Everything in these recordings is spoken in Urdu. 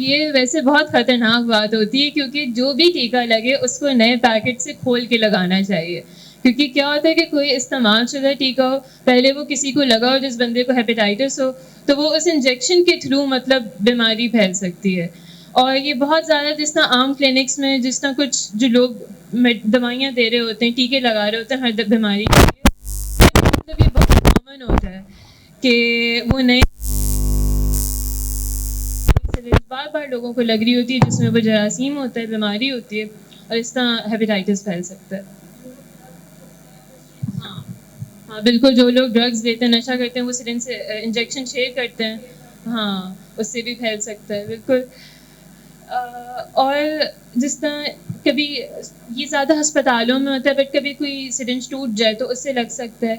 یہ ویسے بہت خطرناک بات ہوتی ہے، کیونکہ جو بھی ٹیکہ لگے اس کو نئے پیکٹ سے کھول کے لگانا چاہیے. کیونکہ کیا ہوتا ہے کہ کوئی استعمال شدہ ٹیکہ ہو، پہلے وہ کسی کو لگا ہو جس بندے کو ہیپیٹائٹس ہو، تو وہ اس انجیکشن کے تھرو مطلب بیماری پھیل سکتی ہے. اور یہ بہت زیادہ جس طرح عام کلینکس میں جس طرح کچھ جو لوگ دوائیاں دے رہے ہوتے ہیں، ٹیکے لگا رہے ہوتے ہیں ہر بیماری کے لیے، مطلب یہ بہت کامن ہوتا ہے کہ وہ نئے بار بار لوگوں کو لگ رہی ہوتی ہے جس میں وہ جراثیم ہوتا ہے، بیماری ہوتی ہے، اور اس طرح ہیپیٹائٹس پھیل سکتا ہے. ہاں بالکل، جو لوگ ڈرگز لیتے ہیں، نشہ کرتے ہیں، وہ سرنج سے انجیکشن شیئر کرتے ہیں، ہاں اس سے بھی پھیل سکتا ہے بالکل. اور جس طرح کبھی یہ زیادہ ہسپتالوں میں ہوتا ہے، بٹ کبھی کوئی سرنج ٹوٹ جائے تو اس سے لگ سکتا ہے.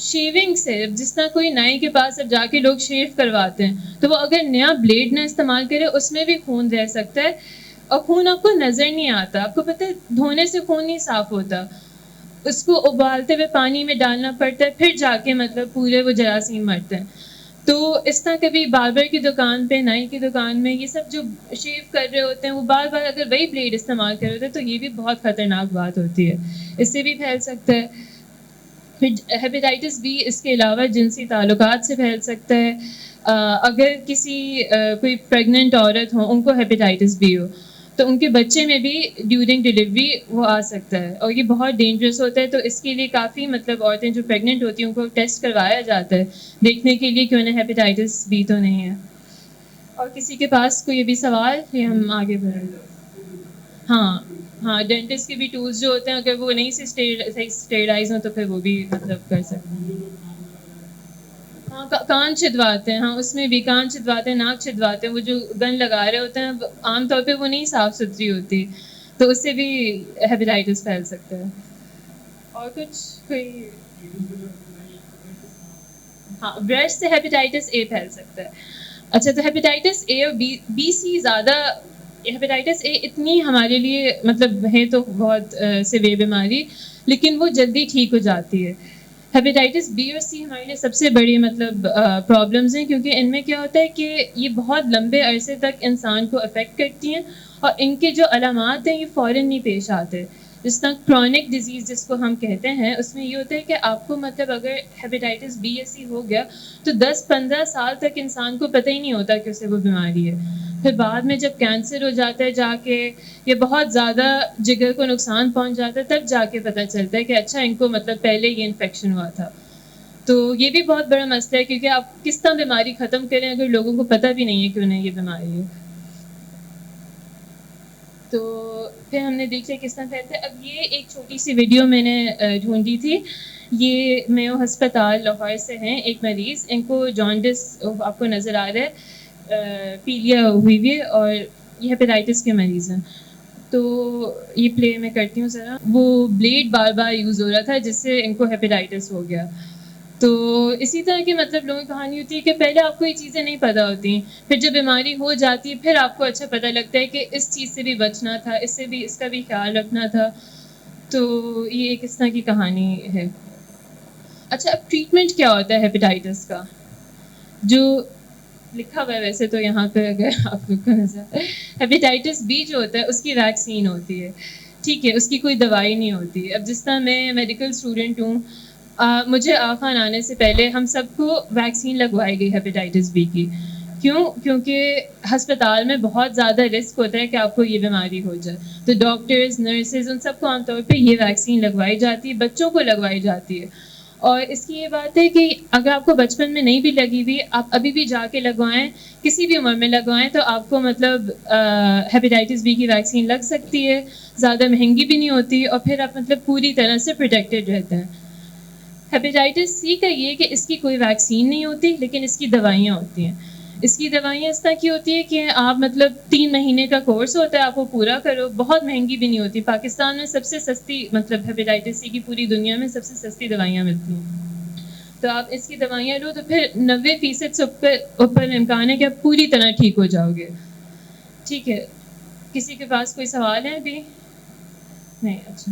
شیونگ سے جس طرح کوئی نائی کے پاس اب جا کے لوگ شیو کرواتے ہیں، تو وہ اگر نیا بلیڈ نہ استعمال کرے اس میں بھی خون رہ سکتا ہے، اور خون آپ کو نظر نہیں آتا. آپ کو پتہ ہے دھونے سے خون نہیں صاف ہوتا، اس کو ابالتے ہوئے پانی میں ڈالنا پڑتا ہے، پھر جا کے مطلب پورے وہ جراثیم مرتے ہیں. تو اس طرح کبھی باربر کی دکان پہ، نائی کی دکان میں، یہ سب جو شیو کر رہے ہوتے ہیں وہ بار بار اگر وہی بلیڈ استعمال کر رہے ہوتے ہیں تو یہ بھی بہت خطرناک بات ہوتی ہے، اس سے بھی پھیل سکتا ہے. پھر ہیپیٹائٹس بی اس کے علاوہ جنسی تعلقات سے پھیل سکتا ہے. اگر کسی کوئی پریگننٹ عورت ہو، ان کو ہیپیٹائٹس بی ہو، تو ان کے بچے میں بھی ڈیورنگ ڈلیوری وہ آ سکتا ہے، اور یہ بہت ڈینجرس ہوتا ہے. تو اس کے لیے کافی مطلب عورتیں جو پریگننٹ ہوتی ہیں ان کو ٹیسٹ کروایا جاتا ہے دیکھنے کے لیے کہ انہیں ہیپیٹائٹس بی تو نہیں ہے. اور کسی کے پاس کوئی بھی سوال کہ ہم آگے بڑھیں؟ ہاں ڈینٹسٹ کے بھی ٹولز جو ہوتے ہیں اگر وہ نہیں سے اسٹیرائز ہوں تو پھر وہ بھی مطلب کر سکتے ہیں. ہاں کان چھدواتے ہیں، ہاں اس میں بھی کان چھدواتے ہیں، ناک چھدواتے ہیں. وہ جو گن لگا رہے ہوتے ہیں عام طور پہ وہ نہیں صاف ستھری ہوتی، تو اس سے بھی ہیپیٹائٹس پھیل سکتا ہے. اور کچھ کوئی؟ ہاں برش سے ہیپیٹائٹس اے پھیل سکتا ہے. اچھا، تو ہیپیٹائٹس اے اور بی سی زیادہ، ہیپیٹائٹس اے اتنی ہمارے لیے مطلب ہے تو بہت سیویئر بیماری، لیکن وہ جلدی ٹھیک ہو جاتی ہے. ہیپیٹائٹس بی اور سی ہمارے لیے سب سے بڑی مطلب پرابلمز ہیں، کیونکہ ان میں کیا ہوتا ہے کہ یہ بہت لمبے عرصے تک انسان کو افیکٹ کرتی ہیں، اور ان کے جو علامات ہیں یہ فوراً نہیں پیش آتے. جس طرح کرونک ڈیزیز جس کو ہم کہتے ہیں، اس میں یہ ہوتا ہے کہ آپ کو مطلب اگر ہیپیٹائٹس بی یا سی ہو گیا تو 10-15 سال تک انسان کو پتہ ہی نہیں ہوتا کہ اسے وہ بیماری ہے. پھر بعد میں جب کینسر ہو جاتا ہے جا کے، یہ بہت زیادہ جگر کو نقصان پہنچ جاتا ہے، تب جا کے پتہ چلتا ہے کہ اچھا ان کو مطلب پہلے یہ انفیکشن ہوا تھا. تو یہ بھی بہت بڑا مسئلہ ہے، کیونکہ آپ کس طرح بیماری ختم کریں اگر لوگوں کو پتہ بھی نہیں ہے کہ انہیں یہ بیماری ہے. تو پھر ہم نے دیکھا کس طرح پھیلتا ہے. اب یہ ایک چھوٹی سی ویڈیو میں نے ڈھونڈی تھی. یہ میو ہسپتال لاہور سے ہیں ایک مریض، ان کو جانڈس آپ کو نظر آ رہا ہے، پیلیا ہوئی ہوئی، اور یہ ہیپیٹائٹس کے مریض ہیں. تو یہ پلے میں کرتی ہوں ذرا. وہ بلیڈ بار بار یوز ہو رہا تھا جس سے ان کو ہیپیٹائٹس ہو گیا. تو اسی طرح کی مطلب لوگوں کی کہانی ہوتی ہے کہ پہلے آپ کو یہ چیزیں نہیں پتہ ہوتی، پھر جب بیماری ہو جاتی ہے پھر آپ کو اچھا پتہ لگتا ہے کہ اس چیز سے بھی بچنا تھا، اس سے بھی، اس کا بھی خیال رکھنا تھا. تو یہ ایک اس طرح کی کہانی ہے. اچھا، اب ٹریٹمنٹ کیا ہوتا ہے ہیپیٹائٹس کا؟ جو لکھا ہوا ہے ویسے تو یہاں پہ اگر آپ لوگ کو نظر، ہیپیٹائٹس بی جو ہوتا ہے اس کی ویکسین ہوتی ہے، ٹھیک ہے، اس کی کوئی دوائی نہیں ہوتی. اب جس طرح میں میڈیکل اسٹوڈنٹ ہوں، مجھے آخان آنے سے پہلے ہم سب کو ویکسین لگوائی گئی ہیپیٹائٹس بی کی. کیوں؟ کیونکہ ہسپتال میں بہت زیادہ رسک ہوتا ہے کہ آپ کو یہ بیماری ہو جائے، تو ڈاکٹرز، نرسز، ان سب کو عام طور پہ یہ ویکسین لگوائی جاتی ہے، بچوں کو لگوائی جاتی ہے. اور اس کی یہ بات ہے کہ اگر آپ کو بچپن میں نہیں بھی لگی ہوئی، آپ ابھی بھی جا کے لگوائیں، کسی بھی عمر میں لگوائیں، تو آپ کو مطلب ہیپیٹائٹس بی کی ویکسین لگ سکتی ہے. زیادہ مہنگی بھی نہیں ہوتی، اور پھر آپ مطلب پوری طرح سے پروٹیکٹیڈ رہتے ہیں. ہیپیٹائٹس سی کا یہ کہ اس کی کوئی ویکسین نہیں ہوتی، لیکن اس کی دوائیاں ہوتی ہیں. اس کی دوائیاں اس طرح کی ہوتی ہے کہ آپ مطلب 3 مہینے کا کورس ہوتا ہے، آپ وہ پورا کرو. بہت مہنگی بھی نہیں ہوتی. پاکستان میں سب سے سستی مطلب ہیپیٹائٹس سی کی پوری دنیا میں سب سے سستی دوائیاں ملتی ہیں. تو آپ اس کی دوائیاں لو تو پھر 90% سے اوپر امکان ہے کہ آپ پوری طرح ٹھیک ہو جاؤ گے. ٹھیک ہے، کسی کے پاس کوئی سوال ہے ابھی؟ نہیں؟ اچھا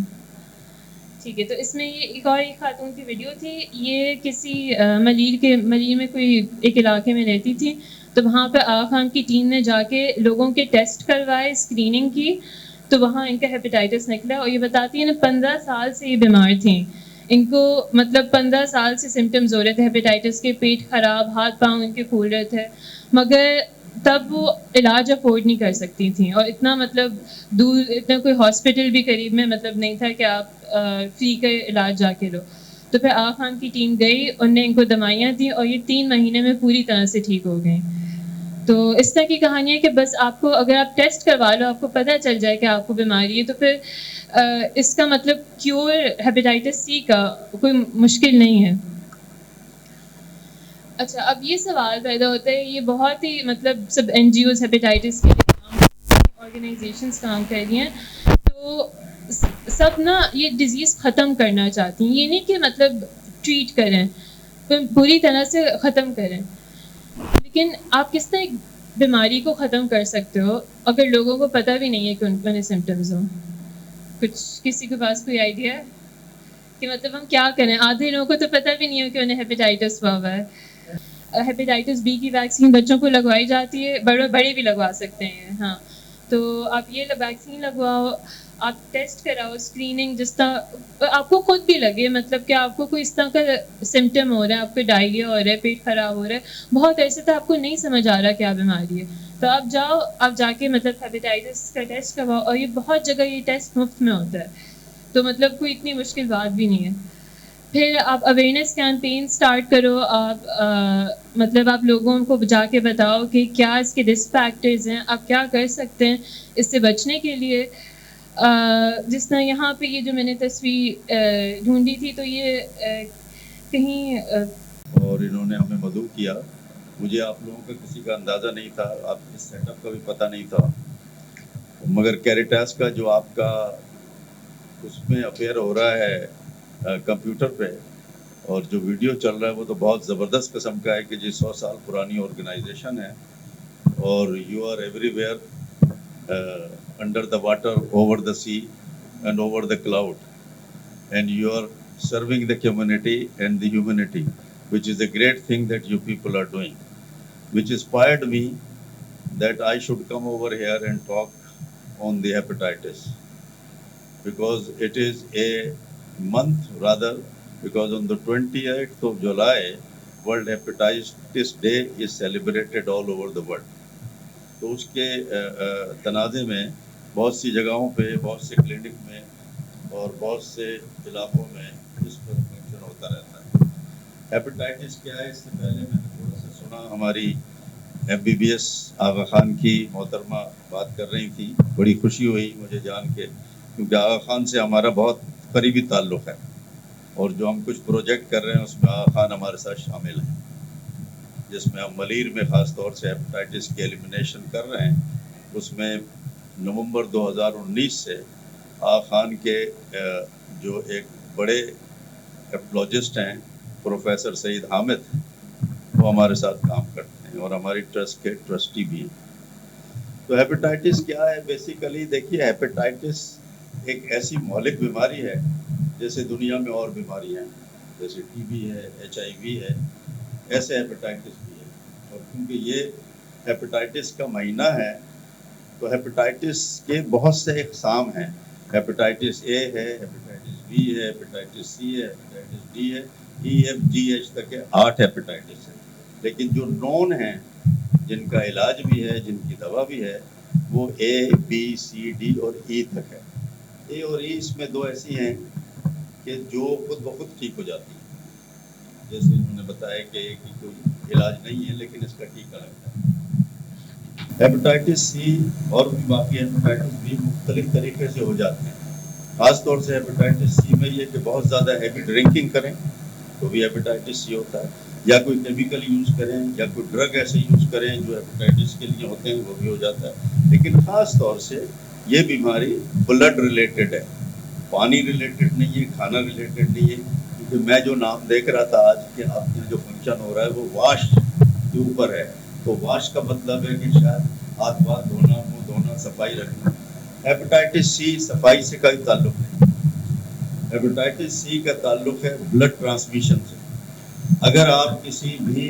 ٹھیک ہے. تو اس میں یہ ایک اور ایک خاتون کی ویڈیو تھی. یہ کسی ملیر میں کوئی ایک علاقے میں رہتی تھی. تو وہاں پہ آغا خان کی ٹیم نے جا کے لوگوں کے ٹیسٹ کروائے، اسکریننگ کی، تو وہاں ان کا ہیپیٹائٹس نکلا. اور یہ بتاتی ہیں نا 15 سال سے یہ بیمار تھیں، ان کو مطلب 15 سال سے سمٹمز ہو رہے تھے ہیپیٹائٹس کے، پیٹ خراب، ہاتھ پاؤں ان کے پھول رہے تھے، مگر تب وہ علاج افورڈ نہیں کر سکتی تھیں. اور اتنا مطلب دور، اتنا کوئی ہاسپٹل بھی قریب میں مطلب نہیں تھا کہ آپ فری کا علاج جا کے لو. تو پھر آغا خان کی ٹیم گئی، ان نے ان کو دوائیاں دیں اور یہ 3 مہینے میں پوری طرح سے ٹھیک ہو گئیں. تو اس طرح کی کہانی ہے کہ بس آپ کو اگر آپ ٹیسٹ کروا لو، آپ کو پتہ چل جائے کہ آپ کو بیماری ہے، تو پھر اس کا مطلب کیور ہیپیٹائٹس سی کا کوئی مشکل نہیں ہے. اچھا، اب یہ سوال پیدا ہوتا ہے، یہ بہت ہی مطلب sub N G Os hepatitis کے آرگنائزیشنس کام کر رہی ہیں، تو سب نا یہ ڈیزیز ختم کرنا چاہتی ہیں. یہ نہیں کہ مطلب ٹریٹ کریں، پوری طرح سے ختم کریں، لیکن آپ کس طرح ایک بیماری کو ختم کر سکتے ہو اگر لوگوں کو پتہ بھی نہیں ہے کہ ان میں سمٹمز ہوں؟ کچھ کسی کے پاس کوئی آئیڈیا ہے کہ مطلب ہم کیا کریں؟ آدھے لوگوں کو تو پتہ بھی نہیں ہو کہ انہیں ہیپیٹائٹس ہوا ہے. ہیپیٹائٹس بی کی ویکسین بچوں کو لگوائی جاتی ہے، بڑے بھی لگوا سکتے ہیں. ہاں، تو آپ یہ ویکسین لگواؤ، آپ ٹیسٹ کراؤ، اسکریننگ جس طرح آپ کو خود بھی لگے مطلب کہ آپ کو کوئی اس طرح کا سمٹم ہو رہا ہے، آپ کو ڈائریا ہو رہا ہے، پیٹ خراب ہو رہا ہے، بہت ایسے تو آپ کو نہیں سمجھ آ رہا کیا بیماری ہے، تو آپ جاؤ، آپ جا کے مطلب ہیپیٹائٹس کا ٹیسٹ کرواؤ. اور یہ بہت جگہ یہ ٹیسٹ مفت میں ہوتا ہے، تو مطلب کوئی اتنی مشکل بات بھی نہیں ہے. پھر آپ اویئرنیس کیمپین سٹارٹ کرو، آپ مطلب آپ لوگوں کو جا کے بتاؤ کہ کیا اس کے رسک فیکٹرز ہیں، آپ کیا کر سکتے ہیں اس سے بچنے کے لیے. جس طرح یہاں پہ یہ جو میں نے تصویر ڈھونڈی تھی، تو یہ کہیں اور انہوں نے ہمیں مدعو کیا. مجھے آپ لوگوں کا کسی کا اندازہ نہیں تھا، آپ کے سیٹ اپ کا بھی پتہ نہیں تھا، مگر کیریٹاس کا جو آپ کا اس میں افیئر ہو رہا ہے کمپیوٹر پہ، اور جو ویڈیو چل رہا ہے وہ تو بہت زبردست قسم کا ہے کہ جی 100 سال پرانی آرگنائزیشن ہے، اور you are everywhere under the water, over the sea and over the cloud, and you are serving the community and the humanity, which is a great thing that you people are doing, which inspired me that I should come over here and talk on the hepatitis, because it is a month rather, because on the 28th of July World Hepatitis Day is celebrated all over the world. تو اس کے تناظر میں بہت سی جگہوں پہ، بہت سے کلینک میں اور بہت سے علاقوں میں اس پر فنکشن ہوتا رہتا ہے. ہیپیٹائٹس کیا ہے؟ اس سے پہلے میں نے تھوڑا سا سنا، ہماری MBBS آغا خان کی محترمہ بات کر رہی تھی، بڑی خوشی ہوئی مجھے جان کے، کیونکہ آغا خان سے ہمارا بہت قریبی تعلق ہے، اور جو ہم کچھ پروجیکٹ کر رہے ہیں اس میں آغا خان ہمارے ساتھ شامل ہیں، جس میں ہم ملیر میں خاص طور سے ہیپیٹائٹس کی ایلیمینیشن کر رہے ہیں. اس میں نومبر 2019 سے آغا خان کے جو ایک بڑے ایپولوجسٹ ہیں پروفیسر سعید حامد، وہ ہمارے ساتھ کام کرتے ہیں اور ہماری ٹرسٹ کے ٹرسٹی بھی ہیں. تو ہیپیٹائٹس کیا ہے؟ بیسیکلی دیکھیے، ہیپیٹائٹس ایک ایسی مہلک بیماری ہے جیسے دنیا میں اور بیماریاں ہیں، جیسے ٹی بی ہے، HIV ہے، ایسے ہیپیٹائٹس بھی ہے. اور کیونکہ یہ ہیپیٹائٹس کا مہینہ ہے تو ہیپیٹائٹس کے بہت سے اقسام ہیں. ہیپیٹائٹس اے ہے، ہیپیٹائٹس بی ہے، ہیپیٹائٹس سی ہے، ہیپیٹائٹس ڈی ہے، EFGH تک کے 8 ہیپیٹائٹس ہیں. لیکن جو نون ہیں، جن کا علاج بھی ہے، جن کی دوا بھی ہے، وہ A B C D اور E تک ہے. A اور E اس میں 2 ایسی ہیں کہ جو خود بخود ٹھیک ہو جاتی ہیں، جیسے انہوں نے بتایا کہ A کی کوئی علاج نہیں ہے لیکن اس کا ٹیکہ لگتا ہے. ہیپیٹائٹس سی اور بھی باقی ہیپیٹائٹس بھی مختلف طریقے سے ہو جاتے ہیں. خاص طور سے ہیپیٹائٹس سی میں یہ کہ بہت زیادہ ہیوی ڈرنکنگ کریں تو بھی ہیپیٹائٹس سی ہوتا ہے، یا کوئی کیمیکل یوز کریں یا کوئی ڈرگ ایسے یوز کریں جو ہیپیٹائٹس کے لیے ہوتے ہیں، وہ بھی ہو جاتا ہے. لیکن خاص طور سے یہ بیماری بلڈ ریلیٹڈ ہے، پانی ریلیٹڈ نہیں ہے، کھانا ریلیٹڈ نہیں ہے. کیونکہ میں جو نام دیکھ رہا تھا آج کہ آپ کے جو فنکشن ہو رہا ہے وہ واش کے اوپر ہے، تو واش کا مطلب ہے کہ شاید ہاتھ دھونا، منہ دھونا، صفائی رکھنا. ہیپیٹائٹس سی صفائی سے کوئی تعلق نہیں. ہیپیٹائٹس سی کا تعلق ہے بلڈ ٹرانسمیشن سے. اگر آپ کسی بھی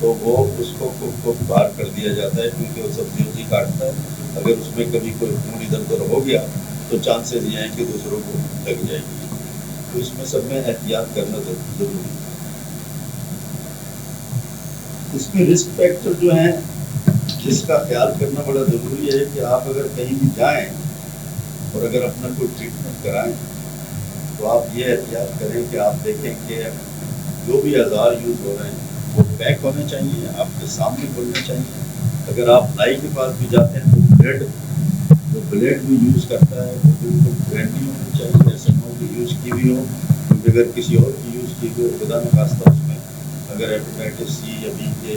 تو وہ اس کو باہر کر دیا جاتا ہے، کیونکہ وہ سبزی وبزی کاٹتا ہے، اگر اس میں کبھی کوئی خون ادھر ادھر ہو گیا تو چانسز یہ ہیں کہ دوسروں کو لگ جائے گی، تو اس میں سب میں احتیاط کرنا ضروری ہے۔ اس میں رسک فیکٹر جو ہیں جس کا خیال کرنا بڑا ضروری ہے کہ آپ اگر کہیں بھی جائیں اور اگر اپنا کوئی ٹریٹمنٹ کرائیں تو آپ یہ احتیاط کریں کہ آپ دیکھیں کہ جو بھی اوزار یوز ہو رہے ہیں وہ پیک ہونے چاہیے، آپ کے سامنے کھولنے چاہیے۔ اگر آپ نائی کے پاس بھی جاتے ہیں تو بلیڈ بھی یوز کرتا ہے وہ بالکل برینڈ نہیں ہونی چاہیے، ایسا نہ ہو کہ یوز کی بھی ہو، کیونکہ اگر کسی اور کی یوز کی ہوئی خدا نخواستہ اس میں اگر ہیپیٹائٹس سی یا بی کے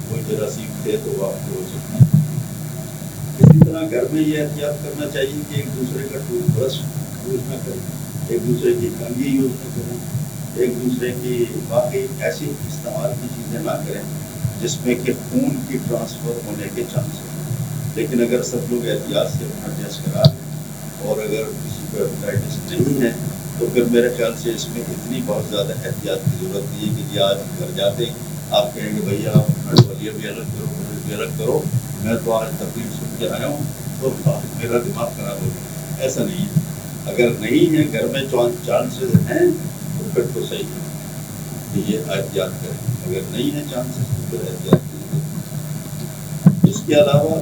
کوئی جراثیم تھے تو وہ آپ کو ہو سکتے ہیں۔ اسی طرح گھر میں یہ احتیاط کرنا چاہیے کہ ایک دوسرے کا ٹوتھ برش یوز نہ کریں، ایک دوسرے کی کنگھی یوز نہ کریں، ایک دوسرے کی باقی ایسی استعمال کی چیزیں نہ کریں جس میں کہ خون کی ٹرانسفر ہونے کے چانس ہیں۔ لیکن اگر سب لوگ احتیاط سے اپنا ٹیسٹ کرا لیں اور اگر کسی کو ہیپیٹائٹس نہیں ہے تو پھر میرے خیال سے اس میں اتنی بہت زیادہ احتیاط کی ضرورت نہیں ہے کہ جی آج گھر جاتے آپ کہیں گے بھیا آپ اپنا ڈولیہ بھی الگ کرو، بھی الگ کرو، میں تو آج تقریب سن کے آیا ہوں تو میرا دماغ خراب ہو گیا، ایسا نہیں ہے۔ اگر نہیں ہے گھر میں چانسز ہیں تو پھر تو صحیح ہے کہ یہ احتیاط کریں، اگر نہیں ہے چانسز تو پھر احتیاط کیجیے۔ اس کے علاوہ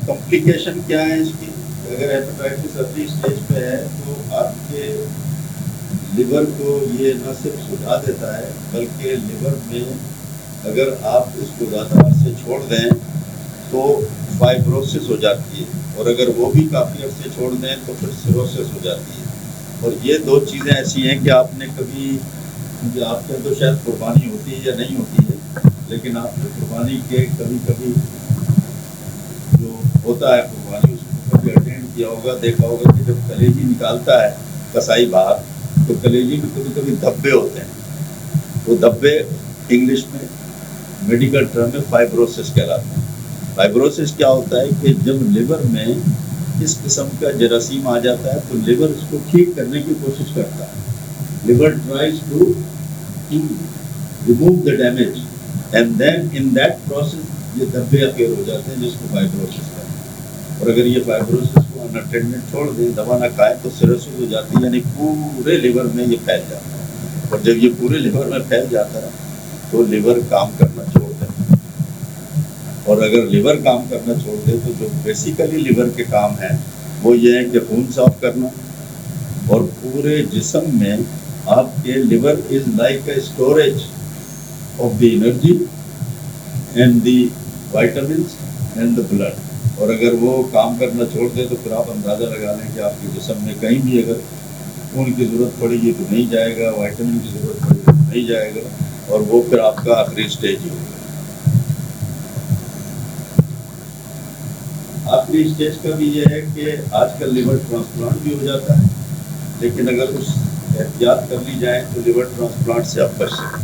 کمپلیکیشن کیا ہے اس کی؟ اگر ہیپیٹائٹس ارلی اسٹیج پہ ہے تو آپ کے لیور کو یہ نہ صرف سجا دیتا ہے بلکہ لیور میں اگر آپ اس کو زیادہ عرصے چھوڑ دیں تو فائبروسس ہو جاتی ہے، اور اگر وہ بھی کافی عرصے چھوڑ دیں تو پھر سیروسس ہو جاتی ہے۔ اور یہ دو چیزیں ایسی ہیں کہ آپ نے کبھی، کیونکہ آپ کے تو شاید قربانی ہوتی ہے یا نہیں ہوتی ہے، لیکن آپ نے قربانی کے کبھی کبھی جو ہوتا ہے قربانی اس کو کبھی اٹینڈ کیا ہوگا، دیکھا ہوگا کہ جب کلیجی نکالتا ہے کسائی باہر تو کلیجی میں کبھی کبھی دھبے ہوتے ہیں، وہ دھبے انگلش میں میڈیکل ٹرم میں فائبروسس کہلاتے ہیں۔ فائبروسس کیا ہوتا ہے کہ جب لیور میں اس قسم کا جراثیم آ جاتا ہے تو لیور اس کو ٹھیک کرنے کی کوشش کرتا ہے، liver tries to remove the damage and then in that process یہ دھبے اپیئر ہو جاتے ہیں جس کو فائبروسس کہتے ہیں۔ اور اگر یہ فائبروسس کو اناٹینڈنٹ چھوڑ دیں، دوا نہ کھائیں تو سیروسس ہو جاتی ہے، یعنی پورے لیور میں یہ پھیل جاتا ہے، اور جب یہ پورے لیور میں پھیل جاتا ہے تو لیور کام کرنا چھوڑ دیتا ہے۔ اور اگر لیور کام کرنا چھوڑ دے تو جو بیسیکلی لیور کے کام ہیں وہ یہ ہے کہ خون صاف کرنا، اور پورے جسم میں آپ کے liver is like a storage of the energy and the vitamins and the blood. اور اگر وہ کام کرنا چھوڑ دے تو پھر آپ اندازہ لگا لیں کہ آپ کے جسم میں کہیں بھی اگر خون کی ضرورت پڑے گی تو نہیں جائے گا، وائٹامن کی ضرورت پڑے گی تو نہیں جائے گا، اور وہ پھر آپ کا آخری اسٹیج ہی ہوگا۔ آخری اسٹیج کا بھی یہ ہے کہ آج کل لیور ٹرانسپلانٹ بھی ہو جاتا ہے، لیکن اگر اس احتیاط کر لی جائے تو لیور ٹرانسپلانٹ سے آپ بچ سکتے ہیں۔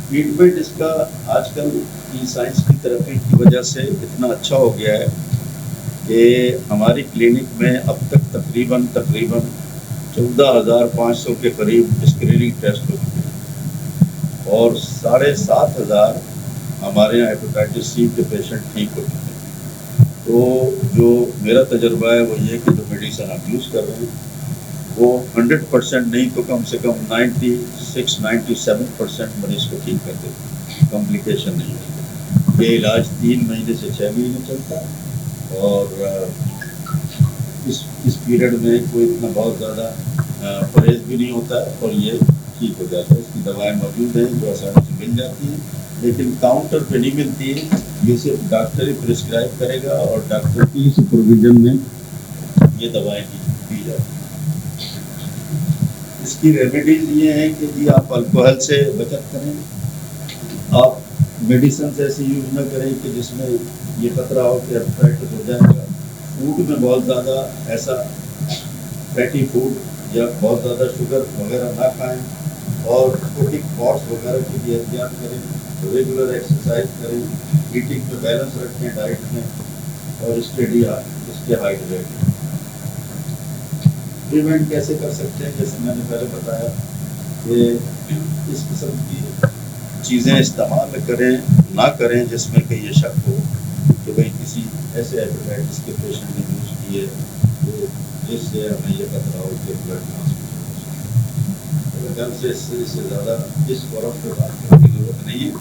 ٹریٹمنٹ اس کا آج کل کی سائنس کی ترقی کی وجہ سے اتنا اچھا ہو گیا ہے کہ ہماری کلینک میں اب تک تقریباً 14,500 کے قریب اسکریننگ ٹیسٹ ہو چکے ہیں، اور 7,500 ہمارے یہاں ہیپیٹائٹس سی کے پیشنٹ ٹھیک ہو چکے ہیں۔ تو جو میرا تجربہ ہے وہ یہ کہ جو میڈیسن آپ یوز کر رہے ہیں وہ 100% نہیں تو کم سے کم 96-97% مریض کو ٹھیک کر دیتے ہیں، کمپلیکیشن نہیں ہوتی۔ یہ علاج 3 مہینے سے 6 مہینے چلتا ہے، اور اس پیریڈ میں کوئی اتنا بہت زیادہ پرہیز بھی نہیں ہوتا ہے، اور یہ ٹھیک ہو جاتا ہے۔ اس کی دوائیں موجود ہیں جو آسانی سے مل جاتی ہیں، لیکن کاؤنٹر پہ نہیں ملتی ہے، یہ صرف ڈاکٹر ہی پرسکرائب کرے گا اور ڈاکٹر کی سپرویژن میں یہ دوائیں دی جاتی ہیں۔ اس کی ریمیڈیز یہ ہیں کہ جی آپ الکوہل سے بچت کریں، آپ میڈیسنز ایسی یوز نہ کریں کہ جس میں یہ خطرہ ہو کہ ہیپیٹائٹس ہو جائے گا، فوڈ میں بہت زیادہ ایسا فیٹی فوڈ یا بہت زیادہ شوگر وغیرہ نہ کھائیں، اور کوٹنگ پاٹس وغیرہ کی بھی احتیاط کریں، ریگولر ایکسرسائز کریں، ایٹنگ میں بیلنس رکھیں ڈائٹ میں، اور اسٹیڈی اس کے ہائیڈریٹ۔ پریونٹ کیسے کر سکتے ہیں؟ جیسے میں نے پہلے بتایا کہ اس قسم کی چیزیں استعمال نہ کریں جس میں کہ یہ شک ہو کہ بھئی کسی ایسے ہیپیٹائٹس کے پیشنٹ نے یوز کی ہے جس سے ہمیں یہ خطرہ ہو کہ بلڈ ٹرانسفیوژن سے اس سے زیادہ اس فورم پہ بات کرنے کی ضرورت نہیں ہے.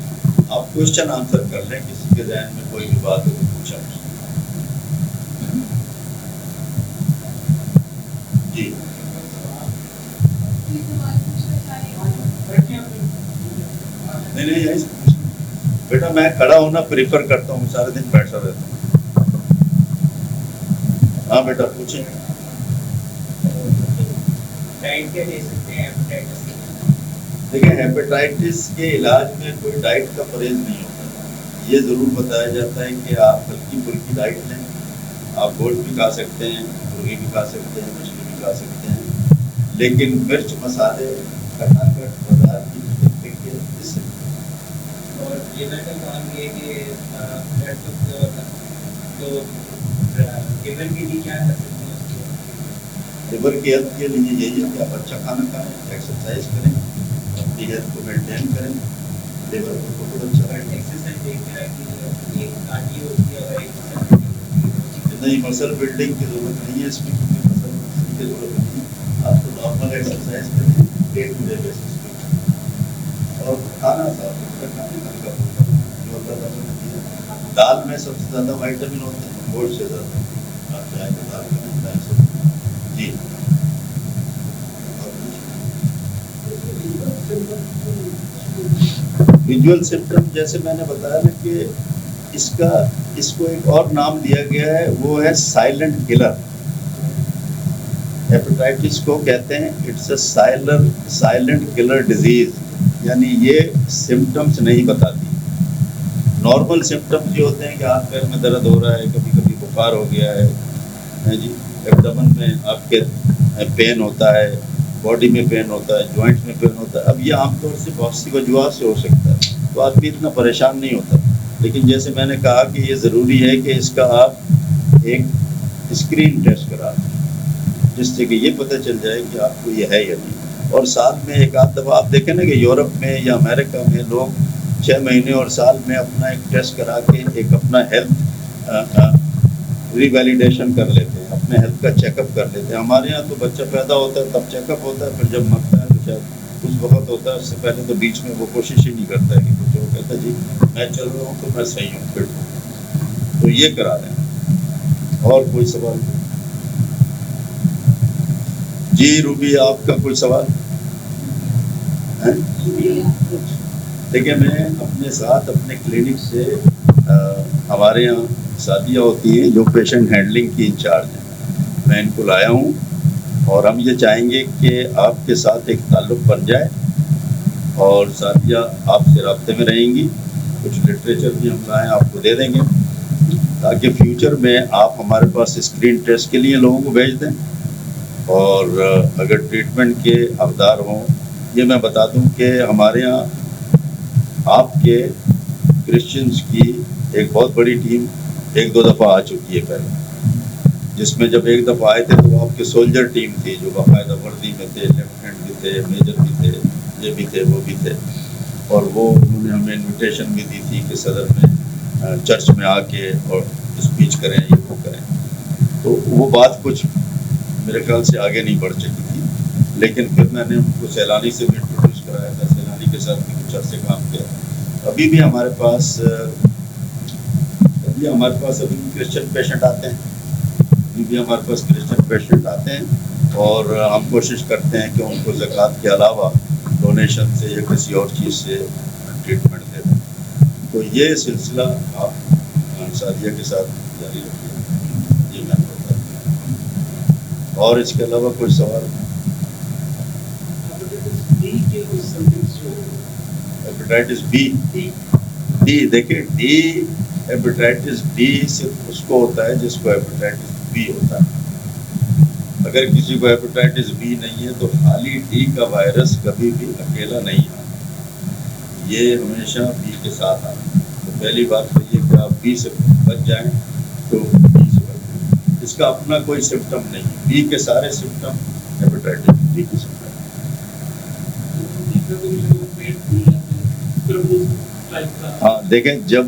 آپ کوشچن آنسر کر لیں، کسی کے ذہن میں کوئی بھی بات ہو تو پوچھا. جی نہیں یہی سے پوچھنا بیٹا. میں کھڑا ہونا پریفر کرتا ہوں، سارے دن بیٹھا رہتا ہوں. ہاں بیٹا پوچھیں. دیکھیں ہیپیٹائٹس کے علاج میں کوئی ڈائٹ کا پرہیز نہیں ہوتا. یہ ضرور بتایا جاتا ہے کہ آپ ہلکی پھلکی ڈائٹ لیں. آپ گوشت بھی کھا سکتے ہیں، مرغی بھی کھا سکتے ہیں، مچھلی بھی کھا سکتے ہیں، لیکن مرچ مسالے کٹا کٹ بازار کی چیزیں کے اس سے. اور لیور کا کام یہ کہ تو لیور کے لیے کیا کر سکتے ہیں؟ لیور کی ہیلتھ کے لیے یہی ہے کہ آپ اچھا کھانا کھائیں، ایکسرسائز کریں، اپنی ہیلتھ کو مینٹین کریں. لیور کو بہت اچھا رہے. ایکسرسائز دیکھ رہا ہے کہ ایک کارڈیو ہوتی ہے اور ایک نہیں، مسل بلڈنگ کی ضرورت نہیں ہے اس میں، کیونکہ مسل بلڈنگ کی ضرورت نہیں ہے. آپ کو نارمل ایکسرسائز کریں ڈے ٹو ڈے بیسس پہ، اور کھانا صاف ستھرا کھانے ہلکا پھلکا جو اللہ تعالیٰ نے دیا. دال میں سب سے زیادہ وائٹامن ہوتے ہیں، گوشت سے زیادہ. آپ چاہیں تو دال کریں، دال سے. جی ویژول سمپٹم جیسے میں نے بتایا نا کہ اس کو ایک اور نام دیا گیا ہے، وہ ہے سائلنٹ کلر. ہیپیٹائٹس کو کہتے ہیں it's a silent killer disease, یعنی یہ سمپٹمس نہیں بتاتی. نارمل سمپٹمس یہ ہوتے ہیں کہ ہاتھ پیر میں درد ہو رہا ہے، کبھی کبھی بخار ہو گیا ہے جی، ایبڈمن میں آپ کے پین ہوتا ہے، باڈی میں پین ہوتا ہے، جوائنٹ میں پین ہوتا ہے. اب یہ عام طور سے بہت سی وجوہات سے ہو سکتا ہے، تو آدمی اتنا پریشان نہیں ہوتا. لیکن جیسے میں نے کہا کہ یہ ضروری ہے کہ اس کا آپ ایک اسکرین ٹیسٹ کرا دیں جس سے کہ یہ پتہ چل جائے کہ آپ کو یہ ہے یا نہیں. اور سال میں ایک آدھ دفعہ آپ دیکھیں نا کہ یورپ میں یا امریکہ میں لوگ 6 مہینے اور سال میں اپنا ایک ٹیسٹ کرا کے ایک اپنا ہیلتھ ریویلیڈیشن کر لیتے ہیں، اپنے ہیلتھ کا چیک اپ کر لیتے ہیں. ہمارے یہاں تو بچہ پیدا ہوتا ہے تب چیک اپ ہوتا ہے، پھر جب مرتا ہے تو شاید اس وقت ہوتا ہے، اس سے پہلے تو بیچ میں وہ کوشش ہی نہیں کرتا ہے کہ کچھ. وہ کہتا ہے جی میں چل رہا ہوں تو میں صحیح ہوں، فٹ ہوں. تو یہ کرا دیں. اور کوئی سوال؟ جی روبی آپ کا کوئی سوال؟ دیکھیں میں اپنے ساتھ اپنے کلینک سے ہمارے یہاں ساتھیاں ہوتی ہیں جو پیشنٹ ہینڈلنگ کی انچارج ہیں، میں ان کو لایا ہوں اور ہم یہ چاہیں گے کہ آپ کے ساتھ ایک تعلق بن جائے اور ساتھیاں آپ سے رابطے میں رہیں گی. کچھ لٹریچر بھی ہم لائیں آپ کو دے دیں گے تاکہ فیوچر میں آپ ہمارے پاس اسکرین ٹیسٹ کے لیے لوگوں کو بھیج دیں. اور اگر ٹریٹمنٹ کے حقدار ہوں، یہ میں بتا دوں کہ ہمارے یہاں آپ کے کرسچنز کی ایک بہت بڑی ٹیم 1-2 دفعہ آ چکی ہے پہلے، جس میں جب ایک دفعہ آئے تھے تو وہ آپ کے سولجر ٹیم تھی جو باقاعدہ وردی میں تھے، لیفٹیننٹ بھی تھے، میجر بھی تھے، یہ بھی تھے، وہ بھی تھے. اور وہ انہوں نے ہمیں انویٹیشن بھی دی تھی کہ صدر میں چرچ میں آ کے اور اسپیچ کریں، یہ وہ کریں. تو وہ بات کچھ میرے خیال سے آگے نہیں بڑھ چکی تھی، لیکن پھر میں نے ان کو سیلانی سے بھی انٹروڈیوس کرایا تھا، سیلانی کے ساتھ بھی کچھ عرصے کام کیا. ابھی بھی ہمارے پاس ابھی کرسچن پیشنٹ آتے ہیں، اور ہم کوشش کرتے ہیں کہ ان کو زکوٰۃ کے علاوہ ڈونیشن سے یا کسی اور چیز سے ٹریٹمنٹ دے دیں. تو یہ سلسلہ آپ سعدیہ کے ساتھ جاری رکھیے. جی میں بتا دوں. اور اس کے علاوہ کوئی سوال؟ ہیپیٹائٹس بی دیکھیں ڈی ہیپیٹائٹس بی صرف اس کو ہوتا ہے جس کو ہیپیٹائٹس بی ہوتا ہے. اگر کسی کو ہیپیٹائٹس بی نہیں ہے تو خالی ڈی کا وائرس کبھی بھی اکیلا نہیں آتا، یہ ہمیشہ بی کے ساتھ آتا ہے. تو پہلی بات تو یہ کہ آپ بی سے بچ جائیں تو بی سے بچ جائیں. اس کا اپنا کوئی سمٹم نہیں. بی کے سارے سمٹم ہیپیٹائٹس بی کے سمٹم. ہاں دیکھیں, جب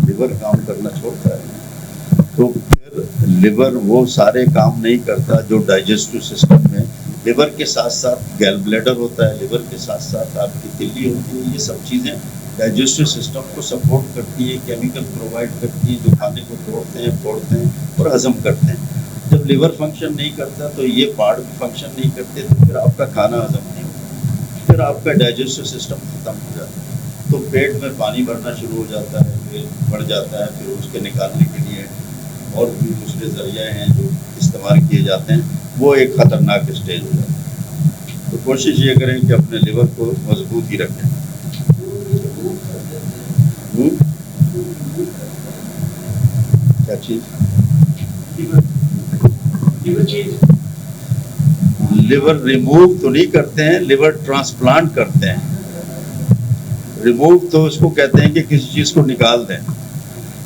لیور کام کرنا چھوڑتا ہے تو پھر لیور وہ سارے کام نہیں کرتا جو ڈائجسٹو سسٹم میں. لیور کے ساتھ ساتھ گیل بلیڈر ہوتا ہے, لیور کے ساتھ ساتھ آپ کی تلی ہوتی ہے. یہ سب چیزیں ڈائجسٹو سسٹم کو سپورٹ کرتی ہے, کیمیکل پرووائڈ کرتی ہیں جو کھانے کو توڑتے ہیں, پھوڑتے ہیں اور ہضم کرتے ہیں. جب لیور فنکشن نہیں کرتا تو یہ پارٹ بھی فنکشن نہیں کرتے, تو پھر آپ کا کھانا ہضم نہیں ہوتا, پھر آپ کا ڈائجسٹو سسٹم ختم ہو جاتا ہے, تو پیٹ میں پانی بھرنا شروع ہو جاتا ہے, پھر بڑھ جاتا ہے. پھر اس کے نکالنے کے لیے اور بھی دوسرے ذریعے ہیں جو استعمال کیے جاتے ہیں, وہ ایک خطرناک اسٹیج ہو جاتا ہے. تو کوشش یہ کریں کہ اپنے لیور کو مضبوط ہی رکھیں. کیا چیز؟ لیور ریموو تو نہیں کرتے ہیں, لیور ٹرانسپلانٹ کرتے ہیں. ریموو تو اس کو کہتے ہیں کہ کسی چیز کو نکال دیں.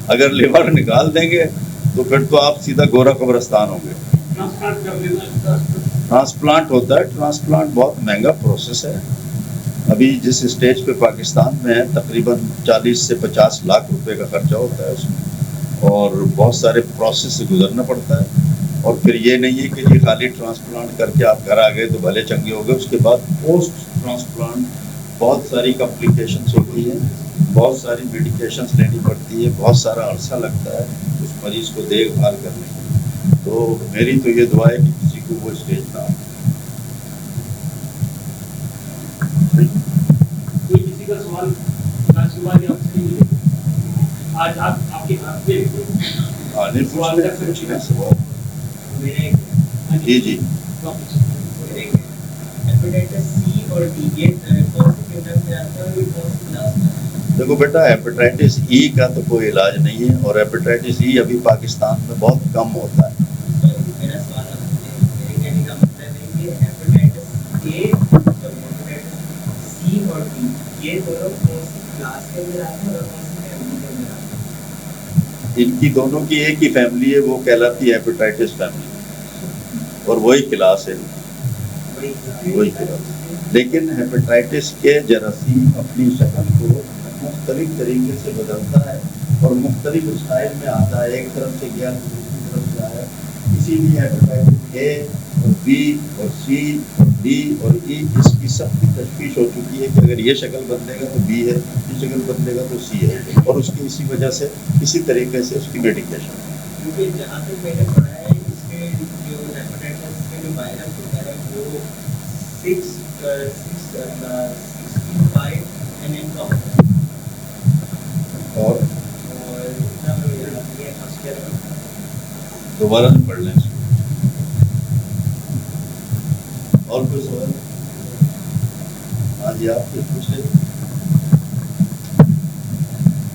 اگر لیور نکال دیں گے تو پھر تو آپ سیدھا گورا قبرستان ہوں گے. ٹرانسپلانٹ ہوتا ہے, ٹرانسپلانٹ بہت مہنگا پروسیس ہے. ابھی جس اسٹیج پہ پاکستان میں ہے تقریباً 40 سے 50 لاکھ روپے کا خرچہ ہوتا ہے اس میں, اور بہت سارے پروسیس سے گزرنا پڑتا ہے. اور پھر یہ نہیں ہے کہ یہ خالی ٹرانسپلانٹ کر کے آپ گھر آ گئے تو بھلے چنگے ہو گئے. اس کے بعد پوسٹ ٹرانسپلانٹ بہت ساری کمپلیکیشنس ہوتی ہیں, بہت ساری میڈیکیشنس لینی پڑتی ہے, بہت سارا عرصہ لگتا ہے اس مریض کو دیکھ بھال کرنے کے لیے. تو میری تو یہ دعا ہے کہ کسی کو وہ اسٹیج نہ ہو. کوئی کسی کا سوال آج آپ کے ہاتھ پہ جی جی دیکھو بیٹا, ہیپیٹائٹس ای کا تو کوئی علاج نہیں ہے, اور ہیپیٹائٹس ای ابھی پاکستان میں بہت کم ہوتا ہے. میرا سوال میرے کہنے کا مطلب ہے کہ ہیپیٹائٹس اے اور ہیپیٹائٹس سی اور ڈی یہ دونوں کون سی کلاس کے اندر آتے ہیں اور کون سی فیملی کے اندر آتے ہیں؟ ان کی دونوں کی ایک ہی فیملی ہے, وہ کہلاتی ہے ہیپیٹائٹس فیملی, اور وہی کلاس ہے, وہی کلاس. لیکن ہیپیٹائٹس کے جراثیم اپنی شکل کو مختلف طریقے سے بدلتا ہے اور مختلف اسٹائل میں آتا ہے, ایک طرف سے گیا تو دوسری طرف سے آیا. اسی لیے ہیپیٹائٹس اے اور بی اور سی اور ڈی اور ای اس کی سب کی تشخیص ہو چکی ہے کہ اگر یہ شکل بدلے گا تو بی ہے, یہ شکل بدلے گا تو سی ہے, اور اس کی اسی وجہ سے اسی طریقے سے اس کی میڈیکیشن. کیونکہ جہاں تک میں نے پڑھا ہے اس کے جو ہیپیٹائٹس کا جو وائرس ہوتا ہے وہ 65 mm کا ہوتا ہے, اور اتنا میں یہ خاص کیا رہا دوبارہ سے پڑھ لیں اس کو. اور کوئی سوال؟ ہاں جی, آپ کچھ پوچھ لیں.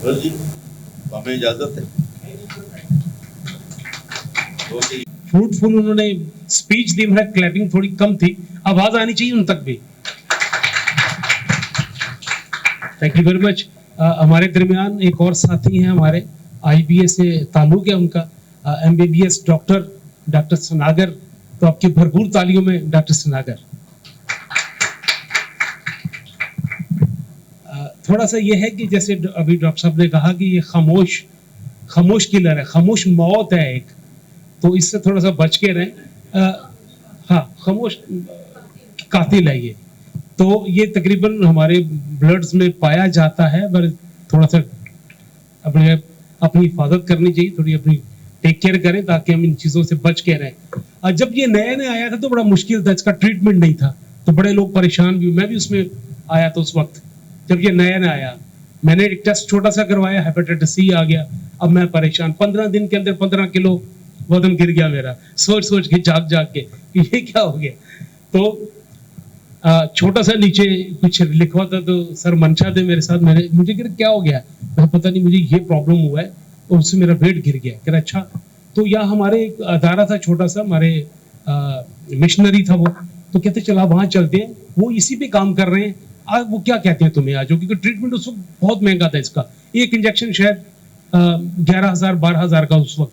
بس جی, ہمیں اجازت ہے. فروٹفل انہوں نے اسپیچ دی, میرا کلیپنگ تھوڑی کم تھی, آواز آنی چاہیے ان تک بھی. Thank you very much. ہمارے درمیان ایک اور ساتھی ہیں, ہمارے آئی بی ایس سے تعلق ہے ان کا, M B B S doctor سناگر. تو آپ کی بھرپور تالیوں میں ڈاکٹر سناگر. تھوڑا سا یہ ہے کہ جیسے ابھی ڈاکٹر صاحب نے کہا کہ یہ خاموش کلر ہے, خاموش موت ہے ایک, تو اس سے تھوڑا سا بچ کے رہیں. ہاں, خاموش قاتل ہے یہ. تو یہ تقریباً ہمارے بلڈز میں پایا جاتا ہے, پر تھوڑا سا اپنی حفاظت کرنی چاہیے, تھوڑی اپنی ٹیک کیئر کریں تاکہ ہم ان چیزوں سے بچ کے رہیں. جب یہ نیا آیا تھا تو بڑا مشکل تھا, اس کا ٹریٹمنٹ نہیں تھا, تو بڑے لوگ پریشان بھی, میں بھی اس میں آیا تھا اس وقت جب یہ نیا آیا. میں نے ایک ٹیسٹ چھوٹا سا کروایا, ہیپیٹائٹس سی آ گیا. اب میں پریشان, 15 دن کے اندر 15 کلو وزن گر گیا میرا, سوچ کے جاگ کے یہ کیا ہو گیا. تو چھوٹا سا نیچے کچھ لکھوا تھا, تو سر منشا دے میرے ساتھ, مجھے کیا ہو گیا, میں پتہ نہیں مجھے یہ پرابلم ہوا ہے, اور اس سے میرا ویٹ گر گیا. کہ اچھا. تو یہاں ہمارے ایک ادارہ تھا چھوٹا سا, ہمارے مشنری تھا وہ, تو کہتے چلا وہاں چلتے ہیں, وہ اسی پہ کام کر رہے ہیں. آج وہ کیا کہتے ہیں تمہیں, آج کیونکہ ٹریٹمنٹ اس وقت بہت مہنگا تھا اس کا, ایک انجیکشن شاید 11,000 12,000 کا اس وقت.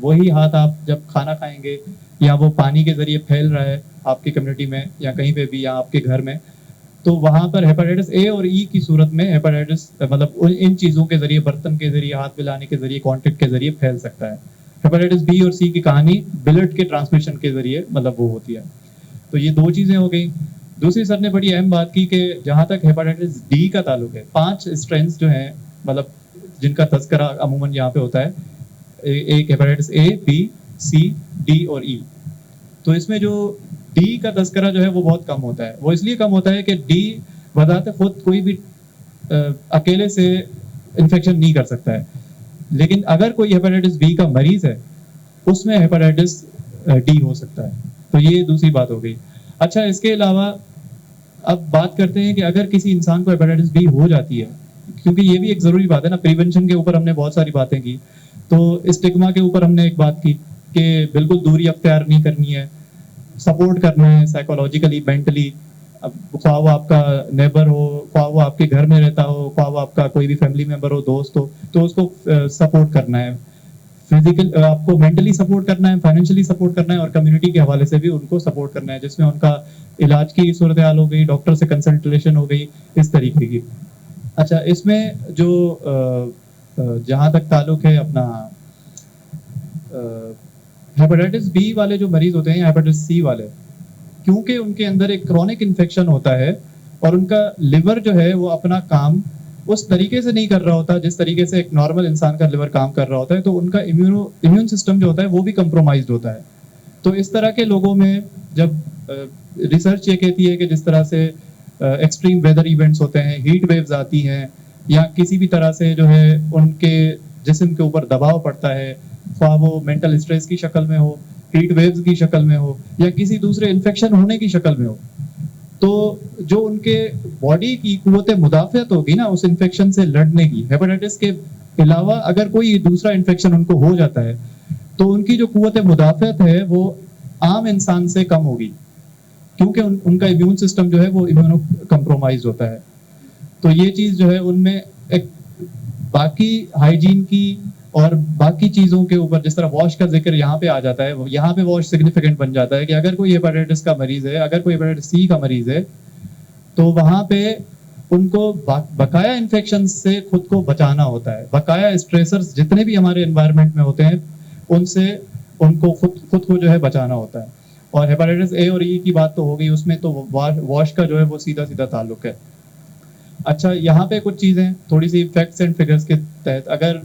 وہی ہاتھ آپ جب کھانا کھائیں گے یا وہ پانی کے ذریعے پھیل رہا ہے آپ کی کمیونٹی میں یا کہیں پہ بھی یا آپ کے گھر میں, تو وہاں پر ہیپاٹائٹس اے اور ای کی صورت میں ہیپاٹائٹس مطلب ان چیزوں کے ذریعے, برتن کے ذریعے, ہاتھ ملانے کے ذریعے, کانٹیکٹ کے ذریعے پھیل سکتا ہے. ہیپاٹائٹس بی اور سی کی کہانی بلڈ کے ٹرانسمیشن کے ذریعے مطلب وہ ہوتی ہے. تو یہ 2 چیزیں ہو گئی. دوسری سر نے بڑی اہم بات کی کہ جہاں تک ہیپاٹائٹس ڈی کا تعلق ہے, 5 اسٹرینس جو ہیں مطلب جن کا تذکرہ عموماً یہاں پہ ہوتا ہے, ایک hepatitis A, B, C, D اور ای. تو اس میں جو ڈی کا تذکرہ جو ہے وہ بہت کم ہوتا ہے. وہ اس لیے کم ہوتا ہے کہ ڈی بذات خود کوئی بھی اکیلے سے انفیکشن نہیں کر سکتا ہے, لیکن اگر کوئی ہیپاٹائٹس بی کا مریض ہے اس میں ہیپاٹائٹس ڈی ہو سکتا ہے. تو یہ دوسری بات ہو گئی. اچھا, اس کے علاوہ اب بات کرتے ہیں کہ اگر کسی انسان کو ہیپاٹائٹس بی ہو جاتی ہے, کیونکہ یہ بھی ایک ضروری بات ہے نا, پریونشن کے اوپر ہم نے بہت ساری باتیں کی, تو اسٹگما کے اوپر ہم نے ایک بات کی کہ بالکل دوری اختیار نہیں کرنی ہے, سپورٹ کرنا ہے سائیکولوجیکلی, مینٹلی. اب خواہ وہ آپ کا نیبر ہو, خواہ وہ آپ کے گھر میں رہتا ہو, خواہ وہ آپ کا کوئی بھی فیملی ممبر ہو, دوست ہو, تو اس کو سپورٹ کرنا ہے. فزیکل آپ کو مینٹلی سپورٹ کرنا ہے, فائنینشلی سپورٹ کرنا ہے, اور کمیونٹی کے حوالے سے بھی ان کو سپورٹ کرنا ہے, جس میں ان کا علاج کی صورتحال ہو گئی, ڈاکٹر سے کنسلٹیشن ہو گئی, اس طریقے کی. اچھا, اس میں جو جہاں تک تعلق ہے اپنا ہیپاٹائٹس بی والے جو مریض ہوتے ہیں, ہیپاٹائٹس سی والے, کیونکہ ان کے اندر ایک کرونک انفیکشن ہوتا ہے اور ان کا لیور جو ہے وہ اپنا کام اس طریقے سے نہیں کر رہا ہوتا جس طریقے سے ایک نارمل انسان کا لیور کام کر رہا ہوتا ہے, تو ان کا امیون سسٹم جو ہوتا ہے وہ بھی کمپرومائزڈ ہوتا ہے. تو اس طرح کے لوگوں میں جب ریسرچ یہ کہتی ہے کہ جس طرح سے ایکسٹریم ویدر ایونٹس ہوتے ہیں, ہیٹ ویوز آتی ہیں, یا کسی بھی طرح سے جو ہے ان کے جسم کے اوپر دباؤ پڑتا ہے, خواہ وہ مینٹل اسٹریس کی شکل میں ہو, ہیٹ ویوز کی شکل میں ہو, یا کسی دوسرے انفیکشن ہونے کی شکل میں ہو, تو جو ان کے باڈی کی قوت مدافعت ہوگی نا اس انفیکشن سے لڑنے کی, ہیپاٹائٹس کے علاوہ اگر کوئی دوسرا انفیکشن ان کو ہو جاتا ہے تو ان کی جو قوت مدافعت ہے وہ عام انسان سے کم ہوگی, کیونکہ ان کا امیون سسٹم جو ہے وہ امیونو کمپرومائز ہوتا ہے. تو یہ چیز جو ہے ان میں ایک باقی ہائیجین کی اور باقی چیزوں کے اوپر, جس طرح واش کا ذکر یہاں پہ آ جاتا ہے, یہاں پہ واش سگنیفیکنٹ بن جاتا ہے کہ اگر کوئی ہیپاٹائٹس کا مریض ہے, اگر کوئی ہیپاٹائٹس سی کا مریض ہے, تو وہاں پہ ان کو بقایا انفیکشن سے خود کو بچانا ہوتا ہے. بقایا اسٹریسرز جتنے بھی ہمارے انوائرمنٹ میں ہوتے ہیں ان سے ان کو خود کو جو ہے بچانا ہوتا ہے. اور ہیپاٹائٹس اے اور ای کی بات تو ہو گئی, اس میں تو واش کا جو ہے وہ سیدھا سیدھا تعلق ہے. اچھا, یہاں پہ کچھ چیزیں تھوڑی سی فیکٹس اینڈ فگرز کے تحت, اگر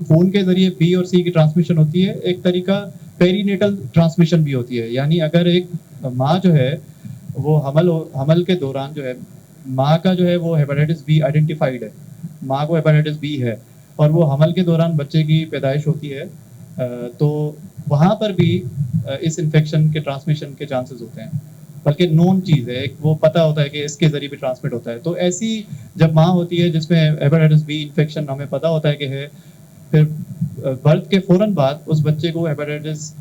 خون کے ذریعے بی اور سی کی ٹرانسمیشن ہوتی ہے, ایک طریقہ پیری نیٹل ٹرانسمیشن بھی ہوتی ہے, یعنی اگر ایک ماں جو ہے وہ حمل کے دوران جو ہے ماں کا جو ہے وہ ہیپاٹائٹس بی آئیڈینٹیفائڈ ہے, ماں کو ہیپاٹائٹس بی ہے, اور وہ حمل کے دوران بچے کی پیدائش ہوتی ہے, تو وہاں پر بھی اس انفیکشن کے ٹرانسمیشن کے چانسز ہوتے ہیں, بلکہ نون چیز ہے, ایک وہ پتہ ہوتا ہے کہ اس کے ذریعے بھی ٹرانسمٹ ہوتا ہے. تو ایسی جب ماں ہوتی ہے جس میں ہیپاٹائٹس بی انفیکشن ہمیں پتہ ہوتا ہے کہ ہے, پھر برتھ کے فوراً بعد اس بچے کو ہیپاٹائٹس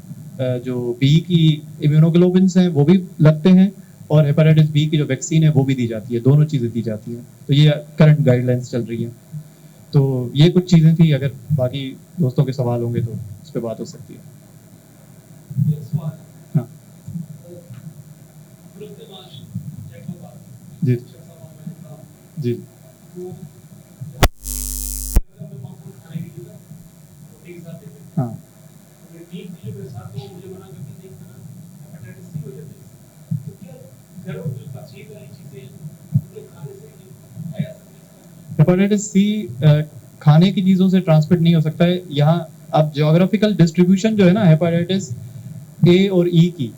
جو بی کی امیونوگلوبنس ہیں وہ بھی لگتے ہیں, اور ہیپاٹائٹس بی کی جو ویکسین ہے وہ بھی دی جاتی ہے, دونوں چیزیں دی جاتی ہیں. تو یہ کرنٹ گائیڈ لائنس چل رہی ہیں. تو یہ کچھ چیزیں تھیں, اگر باقی دوستوں کے سوال ہوں گے تو اس پہ بات ہو سکتی ہے. ہاں جی جی ہاں ہیپاٹائٹس سی کھانے کی چیزوں سے ٹرانسمٹ نہیں ہو سکتا ہے. یہاں اب جیوگرافیکل ڈسٹریبیوشن جو ہے نا ہیپاٹائٹس اے اور ای کی,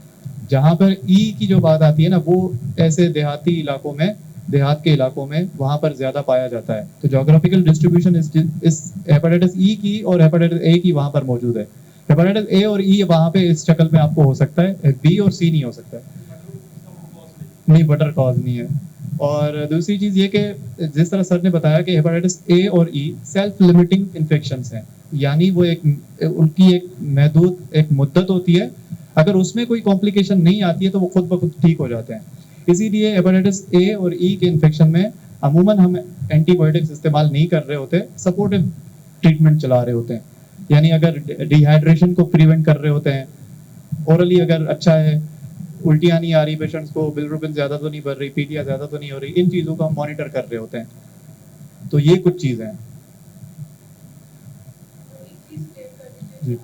جہاں پر ای کی جو بات آتی ہے نا وہ ایسے دیہاتی علاقوں میں, دیہات کے علاقوں میں وہاں پر زیادہ پایا جاتا ہے. تو جیوگرافیکل ڈسٹریبیوشن اس ہیپاٹائٹس ای کی اور ہیپاٹائٹس اے کی وہاں پر موجود ہے. ہیپاٹائٹس اے اور ای وہاں پہ اس شکل میں آپ کو ہو سکتا ہے, بی اور سی نہیں ہو سکتا ہے, نہیں بٹر کاز نہیں ہے. اور دوسری چیز یہ کہ جس طرح سر نے بتایا کہ ہیپاٹائٹس اے اور ای سیلف لمیٹنگ انفیکشنز ہیں, یعنی وہ ایک ان کی ایک محدود ایک مدت ہوتی ہے, اگر اس میں کوئی کمپلیکیشن نہیں آتی ہے تو وہ خود بخود ٹھیک ہو جاتے ہیں. اسی لیے ہیپاٹائٹس اے اور ای کے انفیکشن میں عموماً ہم اینٹی بایوٹکس استعمال نہیں کر رہے ہوتے, سپورٹو ٹریٹمنٹ چلا رہے ہوتے ہیں. یعنی اگر ڈیہائیڈریشن کو پریونٹ کر رہے ہوتے ہیں, اورلی اگر اچھا ہے, الٹیاں نہیں آ رہی پیشنٹس کو, بلروبن زیادہ تو نہیں بڑھ رہی, پیلیاں زیادہ تو نہیں ہو رہی, ان چیزوں کو ہم مانیٹر کر رہے ہوتے ہیں. تو یہ کچھ چیزیں ہیں. جی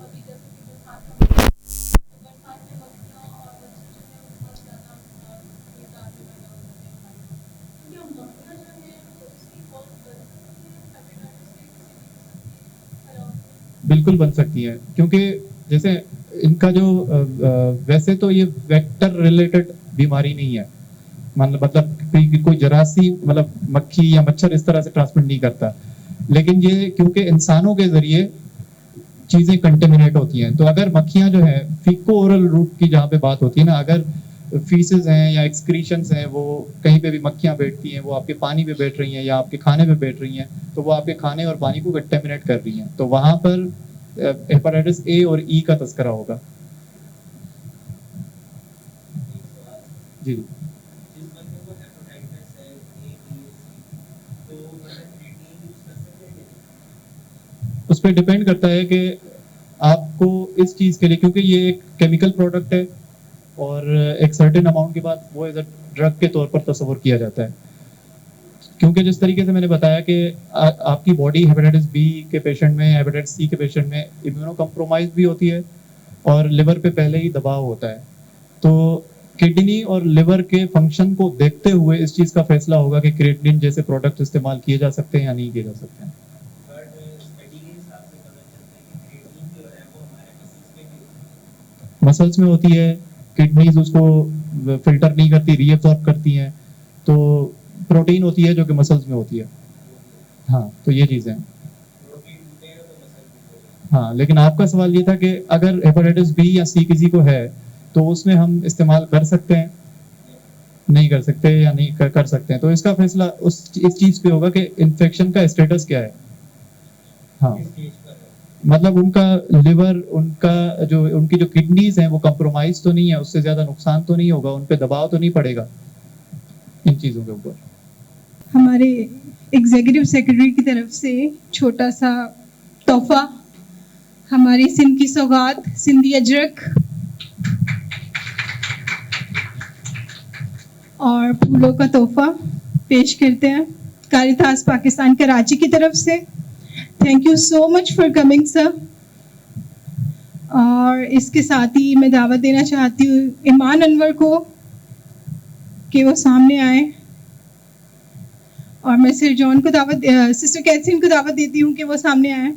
بالکل بن سکتی ہیں, کیونکہ جیسے ان کا جو ویسے تو یہ ویکٹر ریلیٹڈ بیماری نہیں ہے, مطلب کوئی جراثیم مطلب مکھی یا مچھر اس طرح سے ٹرانسمٹ نہیں کرتا, لیکن یہ کیونکہ انسانوں کے ذریعے چیزیں کنٹیمنیٹ ہوتی ہیں. تو اگر مکھیاں جو ہیں فیکو اورل روٹ کی جہاں پہ بات ہوتی ہے نا, اگر فیسز ہیں یا ایکسکریشنز ہیں, وہ کہیں پہ بھی مکھیاں بیٹھتی ہیں, وہ آپ کے پانی پہ بیٹھ رہی ہیں یا آپ کے کھانے پہ بیٹھ رہی ہیں, تو وہ آپ کے کھانے اور پانی کو کنٹیمنیٹ کر رہی ہیں, تو وہاں پر ہیپاٹائٹس اے اور ای کا تذکرہ ہوگا. جی اس پہ ڈپینڈ کرتا ہے کہ آپ کو اس چیز کے لیے, کیونکہ یہ ایک کیمیکل پروڈکٹ ہے اور ایک سرٹن اماؤنٹ کے بعد وہ ایز اے ڈرگ کے طور پر تصور کیا جاتا ہے. کیونکہ جس طریقے سے میں نے بتایا کہ آپ کی باڈی ہیپاٹائٹس بی کے پیشنٹ میں, ہیپاٹائٹس سی کے پیشنٹ میں امیونو کمپرومائز بھی ہوتی ہے اور لیور پہ پہلے ہی دباؤ ہوتا ہے. تو کڈنی اور لیور کے فنکشن کو دیکھتے ہوئے اس چیز کا فیصلہ ہوگا کہ کریٹنین جیسے پروڈکٹ استعمال کیے جا سکتے ہیں یا نہیں کیے جا سکتے ہیں. مسلس میں ہوتی ہے, کڈنیز اس کو فلٹر نہیں کرتی, ری ایبزارب کرتی ہیں, تو پروٹین ہوتی ہے جو کہ مسلس میں ہوتی ہے. ہاں تو یہ چیزیں ہیں. ہاں لیکن آپ کا سوال یہ تھا کہ اگر ہیپاٹائٹس بی یا سی کسی کو ہے تو اس میں ہم استعمال کر سکتے ہیں, نہیں کر سکتے یا نہیں کر سکتے ہیں, تو اس کا فیصلہ اس چیز پہ ہوگا کہ انفیکشن کا اسٹیٹس کیا ہے. ہاں مطلب ان کا لیور, ان کی جو کڈنیز ہیں وہ کمپرومائز تو نہیں ہے, اس سے زیادہ نقصان تو نہیں ہوگا, ان پہ دباؤ تو نہیں پڑے گا ان چیزوں کے اوپر. ہمارے ایگزیکٹو سیکرٹری کی طرف سے چھوٹا سا تحفہ, ہماری سندھ کی سوغات سندھی اجرک اور پھولوں کا تحفہ پیش کرتے ہیں کاریتاس پاکستان کراچی کی طرف سے. Thank you so much for coming sir. اور اس کے ساتھ ہی میں دعوت دینا چاہتی ہوں ایمان انور کو کہ وہ سامنے آئیں, اور میں سر جان کو سسٹر کیتھرین کو دعوت دیتی ہوں کہ وہ سامنے آئیں.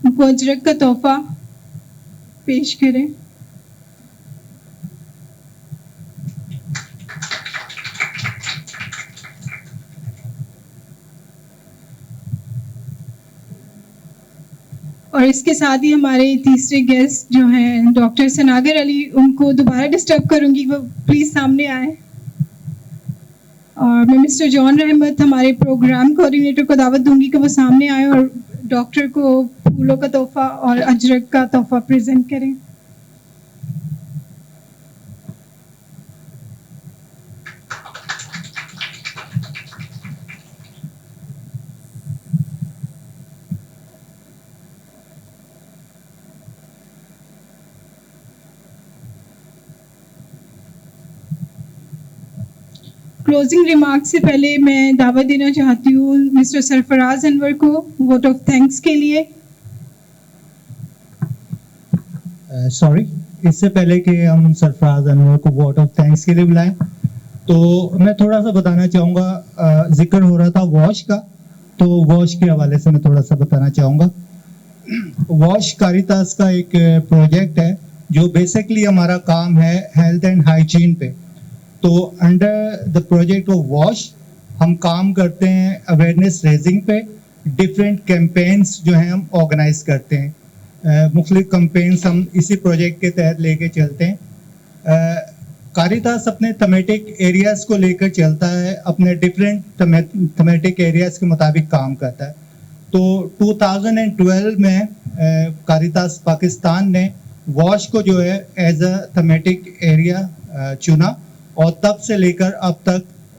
ان کو اجرک کا تحفہ پیش کریں. اور اس کے ساتھ ہی ہمارے تیسرے گیسٹ جو ہیں ڈاکٹر سناگر علی, ان کو دوبارہ ڈسٹرب کروں گی, وہ پلیز سامنے آئیں. اور میں مسٹر جان رحمت ہمارے پروگرام کوآرڈینیٹر کو دعوت دوں گی کہ وہ سامنے آئیں اور ڈاکٹر کو پھولوں کا تحفہ اور اجرک کا تحفہ پریزنٹ کریں. کلوزنگ ریمارک سے پہلے میں دعوت دینا چاہتی ہوں مسٹر سرفراز انور کو ووٹ آف تھینکس کے لیے. سوری, اس سے پہلے کہ ہم سرفراز انور کو ووٹ آف تھینکس کے لیے بلائیں تو میں تھوڑا سا بتانا چاہوں گا, ذکر ہو رہا تھا واش کا, تو واش کے حوالے سے میں تھوڑا سا بتانا چاہوں گا. واش کاریتاس کا ایک پروجیکٹ ہے جو بیسکلی ہمارا کام ہے ہیلتھ اینڈ ہائیجین پہ. تو under the project of wash ہم کام کرتے ہیں اویئرنیس ریزنگ پہ, ڈفرینٹ کیمپینس جو ہیں ہم آرگنائز کرتے ہیں, مختلف کیمپینس ہم اسی پروجیکٹ کے تحت لے کے چلتے ہیں. کاریتاس اپنے تھمیٹک ایریاز کو لے کر چلتا ہے, اپنے ڈفرینٹ تھمیٹک ایریاز کے مطابق کام کرتا ہے. تو 2012 میں کاریتاس پاکستان نے واش کو جو ہے ایز اے تھمیٹک ایریا چنا, اور تب سے لے کر اب تک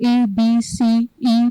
A, B, C, E,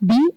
B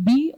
B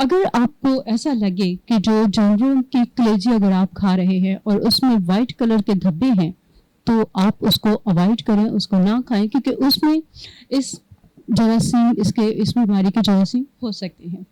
اگر آپ کو ایسا لگے کہ جو جانوروں کی کلیجی اگر آپ کھا رہے ہیں اور اس میں وائٹ کلر کے دھبے ہیں تو آپ اس کو اوائڈ کریں, اس کو نہ کھائیں, کیونکہ اس میں اس جراثیم اس بیماری کے جراثیم ہو سکتے ہیں.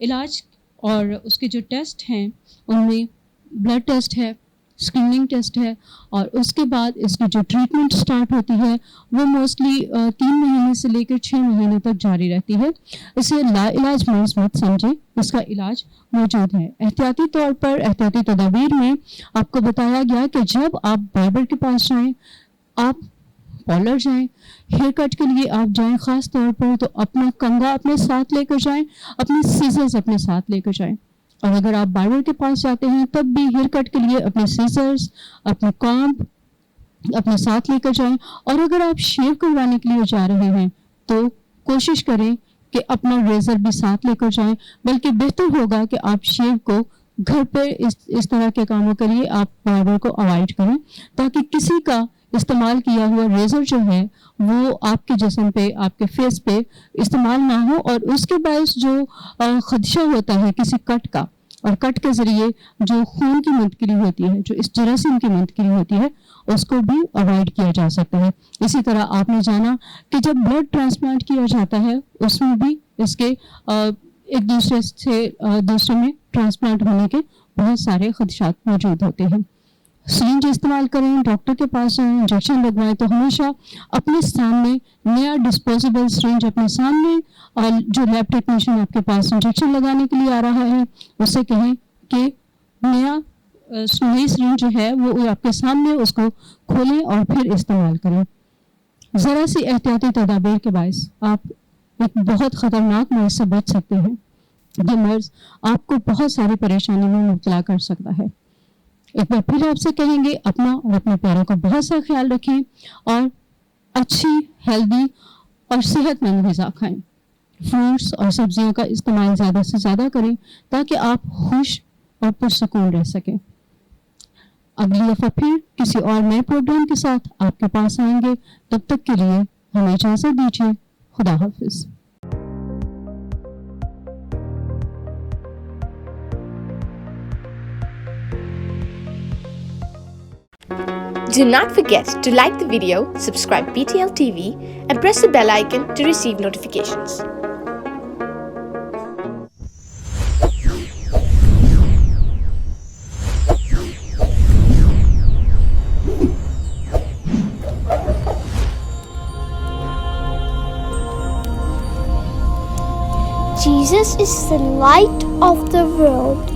علاج اور اس کے جو ٹیسٹ ہیں ان میں بلڈ ٹیسٹ ہے, اسکریننگ ٹیسٹ ہے, اور اس کے بعد اس کی جو ٹریٹمنٹ سٹارٹ ہوتی ہے وہ موسٹلی 3 مہینے سے لے کر 6 مہینے تک جاری رہتی ہے. اسے لا علاج مریض مت سمجھیں, اس کا علاج موجود ہے. احتیاطی طور پر احتیاطی تدابیر میں آپ کو بتایا گیا کہ جب آپ باربر کے پاس جائیں, آپ پارلر جائیں, ہیئر کٹ کے لیے آپ جائیں خاص طور پر, تو اپنا کنگھا اپنے ساتھ لے کر جائیں, اپنے سیزرز اپنے ساتھ لے کر جائیں. اور اگر آپ باربر کے پاس جاتے ہیں تب بھی ہیئر کٹ کے لیے اپنے سیزرز, اپنے کامب اپنے ساتھ لے کر جائیں. اور اگر آپ شیو کروانے کے لیے جا رہے ہیں تو کوشش کریں کہ اپنا ریزر بھی ساتھ لے کر جائیں, بلکہ بہتر ہوگا کہ آپ شیو کو گھر پہ اس طرح کے کاموں کے لیے آپ باربر کو اوائڈ کریں, تاکہ کسی کا استعمال کیا ہوا ریزر جو ہے وہ آپ کے جسم پہ, آپ کے فیس پہ استعمال نہ ہو, اور اس کے باعث جو خدشہ ہوتا ہے کسی کٹ کا, اور کٹ کے ذریعے جو خون کی منتقلی ہوتی ہے, جو اس جراثیم کی منتقلی ہوتی ہے, اس کو بھی اوائڈ کیا جا سکتا ہے. اسی طرح آپ نے جانا کہ جب بلڈ ٹرانسپلانٹ کیا جاتا ہے اس میں بھی اس کے ایک دوسرے سے دوسرے میں ٹرانسپلانٹ ہونے کے بہت سارے خدشات موجود ہوتے ہیں. سرنج استعمال کریں, ڈاکٹر کے پاس جائیں, انجیکشن لگوائیں تو ہمیشہ اپنے سامنے نیا ڈسپوزیبل سرنج اپنے سامنے, اور جو لیب ٹیکنیشین آپ کے پاس انجیکشن لگانے کے لیے آ رہا ہے اس سے کہیں کہ نئی سرنج جو ہے وہ آپ کے سامنے اس کو کھولیں اور پھر استعمال کریں. ذرا سی احتیاطی تدابیر کے باعث آپ ایک بہت خطرناک مرض سے بچ سکتے ہیں. یہ مرض آپ کو بہت ساری پریشانی میں مبتلا کر سکتا ہے. ایک بار پھر آپ سے کہیں گے اپنا اور اپنے پیروں کا بہت سا خیال رکھیں, اور اچھی ہیلدی اور صحت مند غذا کھائیں. فروٹس اور سبزیوں کا استعمال زیادہ سے زیادہ کریں تاکہ آپ خوش اور پرسکون رہ سکیں. اگلی دفعہ پھر کسی اور نئے پروگرام کے ساتھ آپ کے پاس آئیں گے. تب تک کے لیے ہمیں اجازت دیجیے. خدا حافظ. Do not forget to like the video, subscribe BTL TV, and press the bell icon to receive notifications. Jesus is the light of the world.